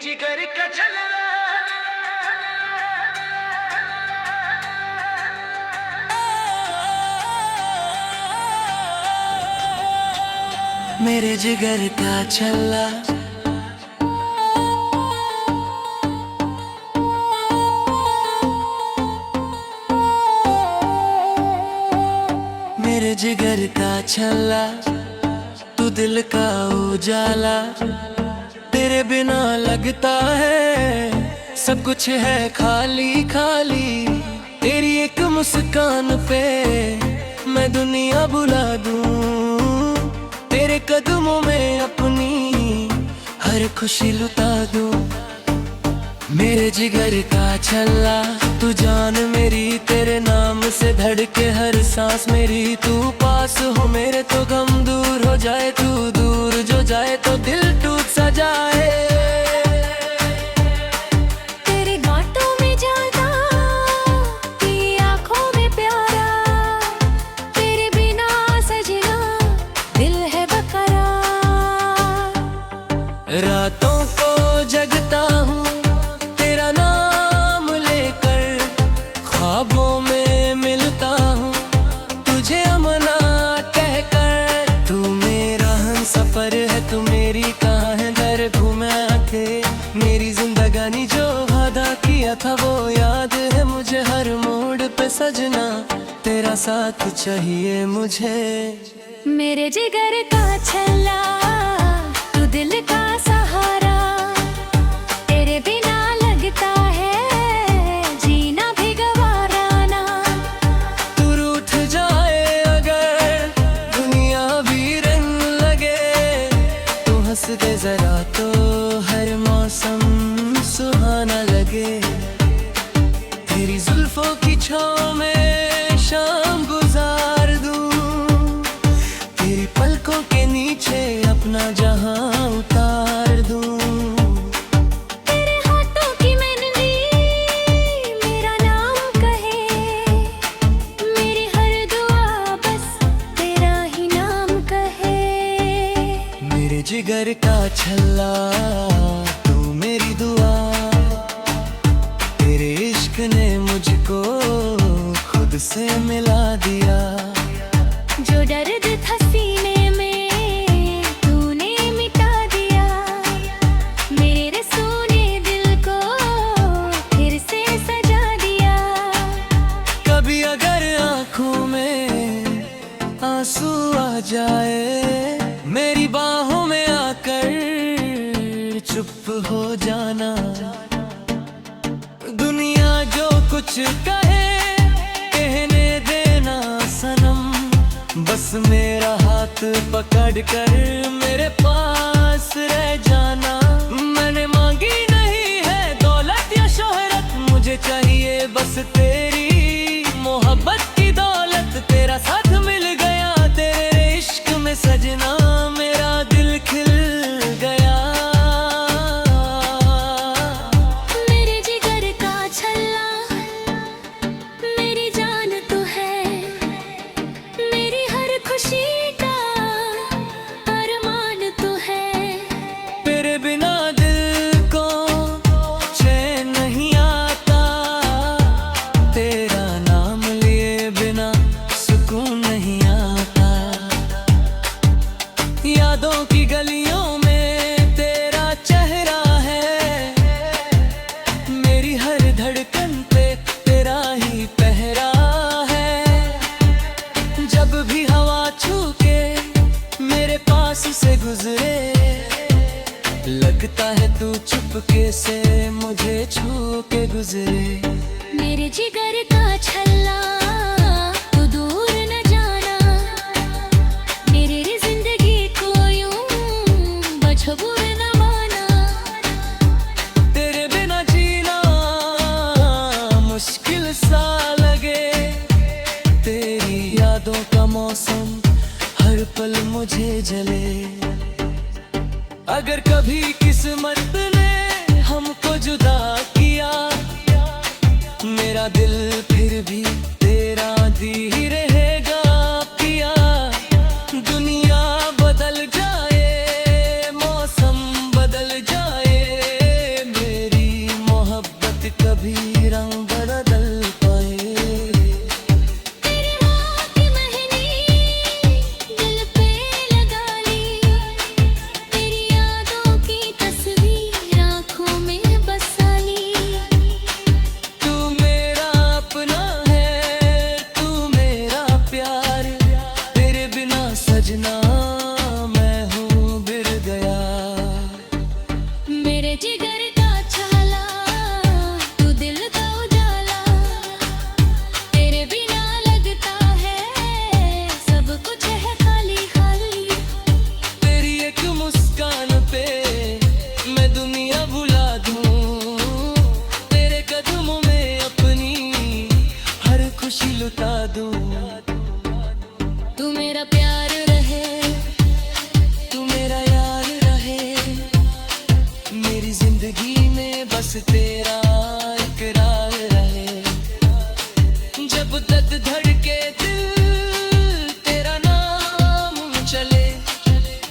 जिगर का छलना मेरे जिगर का छल्ला मेरे जिगर का छल्ला तू दिल का उजाला तेरे बिना लगता है सब कुछ है खाली खाली तेरी एक मुस्कान पे मैं दुनिया बुला दूं तेरे कदमों में अपनी हर खुशी लुटा दूं मेरे जिगर का छल्ला तू जान मेरी तेरे नाम से धड़के हर सांस मेरी तू पास हो मेरे तो गम दूर हो जाए तू दूर जो जाए तो दिल टूट सा जाए तेरे गांठों में जाता तेरी आंखों में प्यारा तेरे बिना सजना दिल है बेकरार रातों को जगता हूँ तेरा नाम लेकर ख्वाबों में मिलता हूँ तुझे अमना कहकर तू मेरा हमसफर है तू मेरी कहाँ है घर घूमे आके मेरी जिंदगानी जो वादा किया था वो याद है मुझे हर मोड़ पे सजना तेरा साथ चाहिए मुझे मेरे जिगर का छल्ला तू दिल का सहारा तेरे बिना लगता है जीना भी गवारा ना तू रूठ जाए अगर दुनिया भी रंग लगे तू हंस दे जरा तो हर मौसम सुहाना लगे तेरी जुल्फों की छाँव में शाम गुजार दूं तेरी पलकों के नीचे अपना जहां उतार दूं तेरे हाथों की मेहंदी मेरा नाम कहे मेरी हर दुआ बस तेरा ही नाम कहे मेरे जिगर का छल्ला तू मेरी दुआ तेरे इश्क ने मुझको खुद से मिला दिया जो दर्द था सीने में तूने मिटा दिया मेरे रसूल ने दिल को फिर से सजा दिया कभी अगर आंखों में आंसू आ जाए मेरी बाहों में आकर चुप हो जाना दुनिया जो कुछ कहे कहने देना सनम बस मेरा हाथ पकड़ कर मेरे पास रह जाना मैंने मांगी नहीं है दौलत या शोहरत मुझे चाहिए बस तेरी मोहब्बत की दौलत तेरा साथ मिल गया तेरे इश्क में सजना मेरा दिल खिल गया मेरे जिगर का छल्ला मेरी जान तू है मेरी हर खुशी का अरमान तू है तेरे बिना दिल को चैन नहीं आता तेरा नाम लिए बिना सुकून नहीं आता यादों की गलियों में तेरा चेहरा है मेरी हर धड़कन पे तेरा ही पहरा है जब भी हवा छू के मेरे पास से गुजरे लगता है तू चुपके से मुझे छू के गुजरे मेरे जिगर का छल्ला तू दूर न जाना मेरी जिंदगी को यूं मजबूर न माना तेरे बिना जीना मुश्किल सा लगे तेरी यादों का मौसम हर पल मुझे जले अगर कभी किस्मत ने हमको जुदा किया मेरा दिल फिर भी तेरा दी ही रहेगा पिया दुनिया बदल जाए मौसम बदल जाए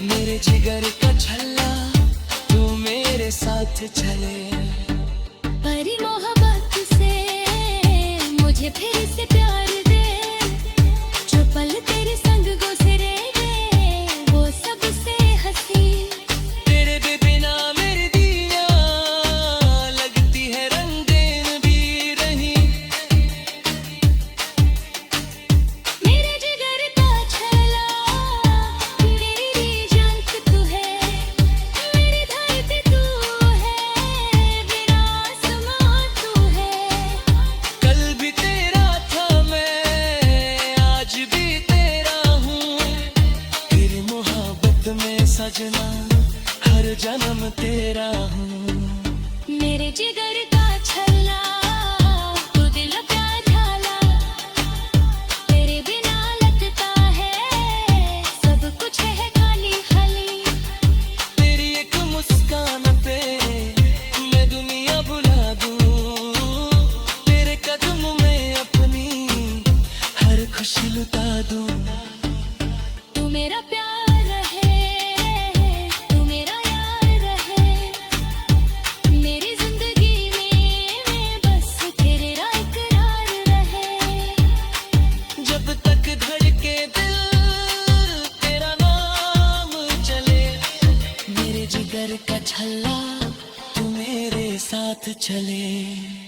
मेरे जिगर का छल्ला तू मेरे साथ चले। परी मोहब्बत से मुझे फिर से प्यार दे, जो पल तेरे संग गुजरे वो सबसे हंसी। तेरे बिना मेरी दिया लगती है रंगीन भी रही। मेरे जिगर का छल्ला मेरी जान तू है, मेरी धरती तू है, मेरा आसमां तू है। कल भी तेरा था मैं, आज भी तेरा हूँ। तेरी मोहब्बत में सजना हर जन्म तेरा हूँ। मेरे जिगर का छल्ला तू दिल प्यार झाला, तेरे बिना लगता है सब कुछ है खाली खाली। तेरी एक मुस्कान पे मैं दुनिया भुला दूँ, तेरे कदम में अपनी हर खुशी लुटा दूँ। तू मेरा प्यार रहे, तू मेरा यार रहे, मेरी जिंदगी में बस तेरा इकरार रहे। जब तक धड़के दिल तेरा नाम चले, मेरे जिगर का छल्ला तू मेरे साथ चले।